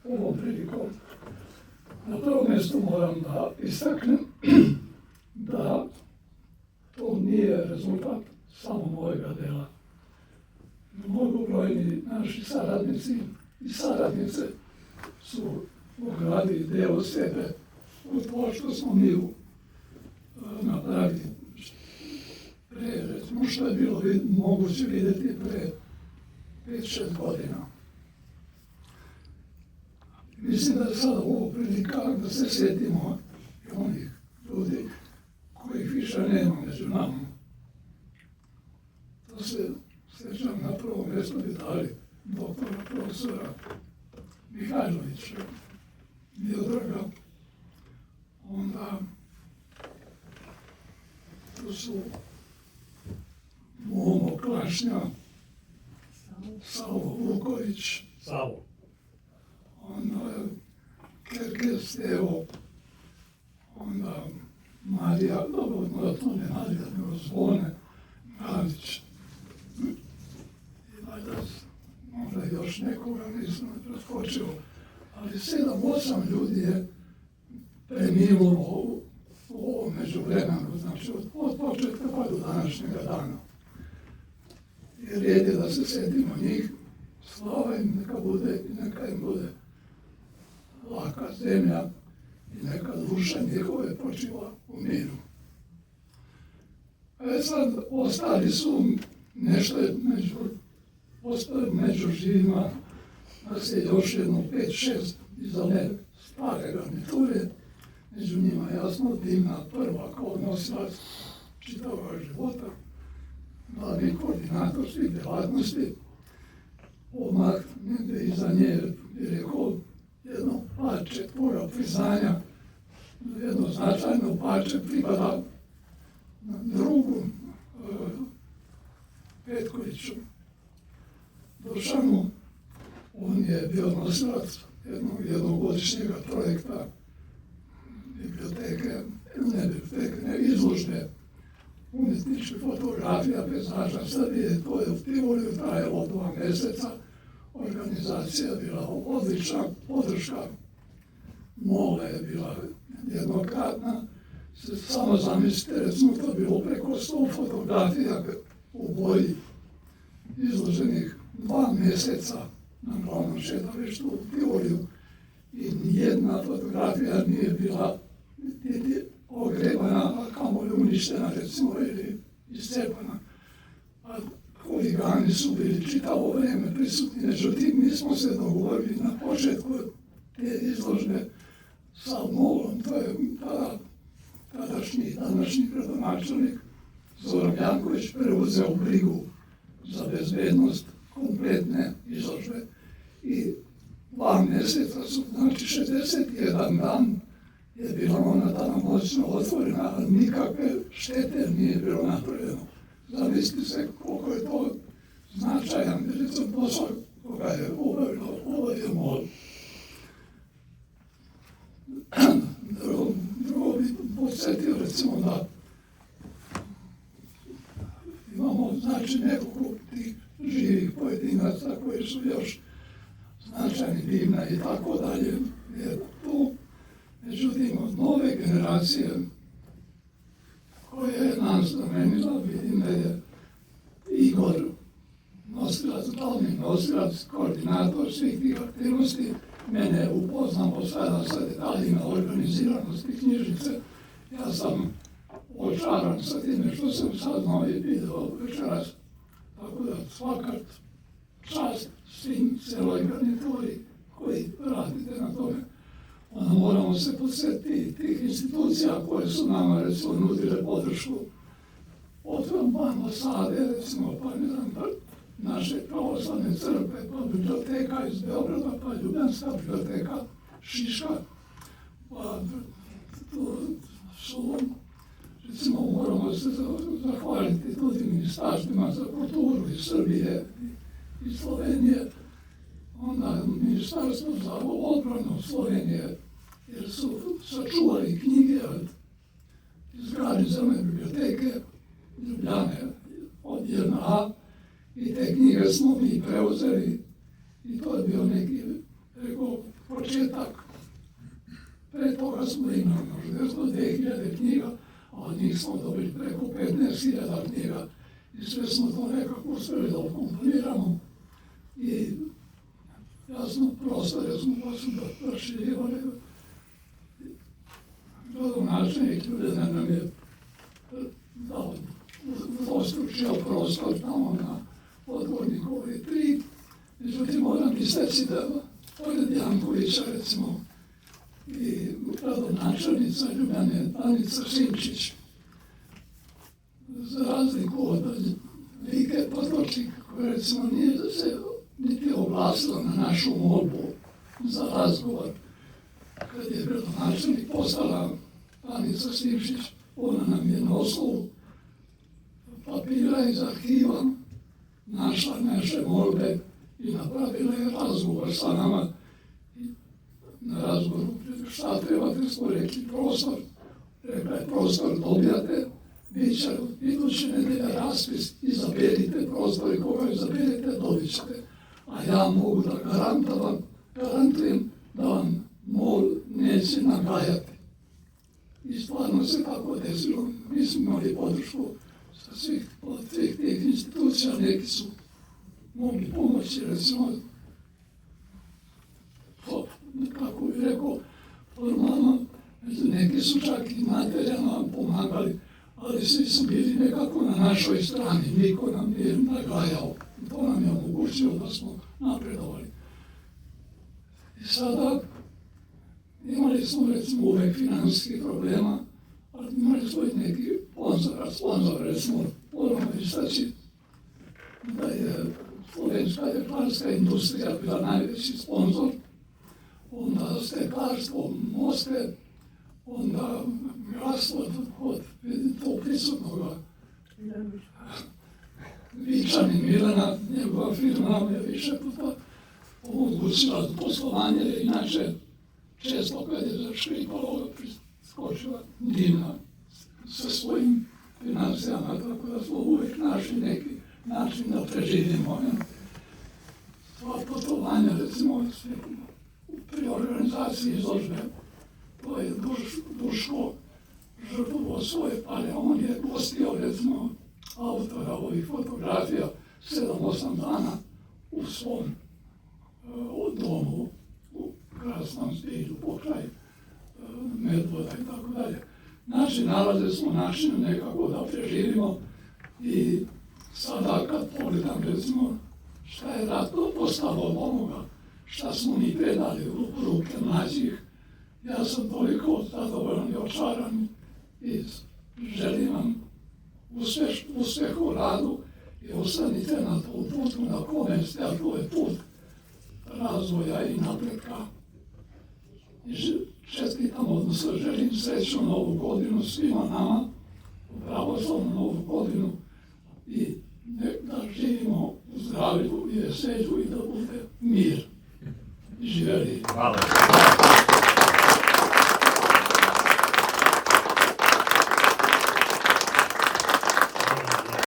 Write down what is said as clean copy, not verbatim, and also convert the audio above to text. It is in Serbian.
ovom prilikom. Na prvom mjestu moram da istaknem da to nije rezultat samo mojega dela. Mnogobrojni naši saradnici i saradnice su ugradili deo sebe u to što smo mi napravili pre, recimo što je bilo moguće vidjeti pre 5-6 godina. Mislim da je sada ovo prilika da se sjetimo i onih ljudi kojih više nema među nama. To se sjećam na prvom mjestu Vitali, doktora profesora Mihajlovića, Miodraga. Onda tu su Momo Klašnja, Savo Vuković, onda Kerke Stevo, onda Marija, dobro, to ne Marija, nego Zvone Mradić. I valjda možda još nekoga nisam preskočio, ali 7-8 ljudi je preminulo u ovom međuvremenu, znači od početka pa do današnjega dana. I red je da se sjetimo njih, slava im neka bude i neka im bude laka zemlja i neka duša njihove počiva u miru. Sad ostali su nešto među živima, nas je još jedno 5-6 iz one stare garniture, među njima jasno Dimna prva kao nosilac čitavog života, glavni koordinator svih djelatnosti, odmah negdje iza nje bi rekao jedno parče tvoga priznanja, jedno značajno parče pripada drugu Petkoviću Dušanu. On je bio nosilac jednogodišnjega projekta biblioteke, ne izložbe umjetničkih fotografija pejzaža Srbije. To je u Tivoliju trajalo 2 mjeseca. Organizacija je bila odlična, podrška Mola je bila jednokratna. Samo zamislite, recimo, to je bilo preko 100 fotografija u boji izloženih 2 mjeseca na glavnom šetalištu u Tivoliju. I nijedna fotografija nije bila niti ogrebana, a kamoli uništena, recimo, ili iscepana. A huligani su bili čitavo vrijeme prisutni, međutim, mi smo se dogovorili na početku te izložbe sa Molom, to je današnji gradonačelnik Zoran Janković preuzeo brigu za bezbednost kompletne izložbe. I 2 mjeseca su, znači 61 dan je bila ona danonoćno otvorena, ali nikakve štete nije bilo napravljeno. Zamislite se koliko je to značajan posao koga je obavio Mol. Drugo bih podsjetio, recimo, da imamo, znači, nekoliko tih živih pojedinaca koji su još značajni, Dimna i tako dalje, je tu. Međutim, od nove generacije koja je nas zamenila, vidim da je Igor glavni nosilac, koordinator svih tih aktivnosti. Mene je upoznao sada sa detaljima organiziranosti knjižnice. Ja sam očaran sa time što sam saznao i video večeras. Tako da svaka čast svim celoj garnituri koji radite na tome. Onda moramo se podsjetiti tih institucija koje su nama, recimo, nudile podršku. Od ambasade, recimo, pa ne znam, naše pravoslavne crkve, pa biblioteka iz Beograda, pa Ljubljanska biblioteka Šiška. Pa to su, recimo, moramo se zahvaliti tudi ministarstvima za kulturu iz Srbije i Slovenije. Onda ministarstvo za odbranu Slovenije, jer su sačuvali knjige od izgradnje zelene biblioteke Ljubljane od JNA i te knjige smo mi preuzeli i to je bio neki, rekao, početak. Pre toga smo imali možda 2000 knjiga, a od njih smo dobili preko 15.000 knjiga i sve smo to nekako uspjeli da ukomponiramo. I jasno, prostore smo počeli da proširivali. Gradonačelnik Ljubljana nam je dao dvostručio prostor tamo na Podgornikove 3. Međutim, moram istaći da pored Jankovića, recimo, i gradonačelnica Ljubljane Danica Sinčić, za razliku od Like Potočnik, koja recimo nije se niti oglasila na našu molbu za razgovor. Kad je gradonačelnik postala Danica Sinčić, ona nam je na osnovu papira iz arhiva našla naše molbe i napravila je razgovor sa nama. Na razgovoru, šta trebate, smo rekli prostor. Rekla je, prostor dobijate, bit će iduće nedelje raspis, izaberite prostor i koga izaberite, dobit ćete. A ja mogu da garantujem da vam mol neće nagajati. I stvarno se tako desilo. Mi smo imali podršku od svih tih institucija, neki su mogli pomoći, recimo, kako bih rekao, formalno, neki su čak i materijalno nam pomagali, ali svi su bili nekako na našoj strani, niko nam nije nagajao. To nam je omogućilo da smo napredovali. I sada imali smo recimo uvek finansijskih problema, ali imali smo i neki sponzor, recimo, moramo istaći da je slovenska jeklarska industrija bila najveći sponzor, onda steklarstvo Moste, onda gradstvo od tog prisutnoga Vičanin Milana, njegova firma nam je više puta omogućila poslovanje, jer inače često kad je zaškripalo, skočila Divna sa svojim financijama, tako da smo uvijek našli neki način da preživimo. Sva putovanja, recimo, pri organizaciji izložbe, to je Duško žrtvovo svoje pare, on je gostio, recimo, autora ovih fotografija 7-8 dana u svom domu, u krasnom stilu, pokraj Medvoda i tako dalje. Znači, nalaze smo našli nekako da preživimo i sada kad pogledam, recimo, šta je rat postalo od ovoga, šta smo mi predali u ruke mlađih, ja sam toliko zadovoljan i očaran i želim vam uspjeh u radu i ostanite na tom putu na kome ste, a to je put razvoja i napretka. I čestitam, odnosno želim srećnu novu godinu svima nama, pravoslavnu novu godinu i da živimo u zdravlju i veselju i da bude mir. Živjeli. Hvala.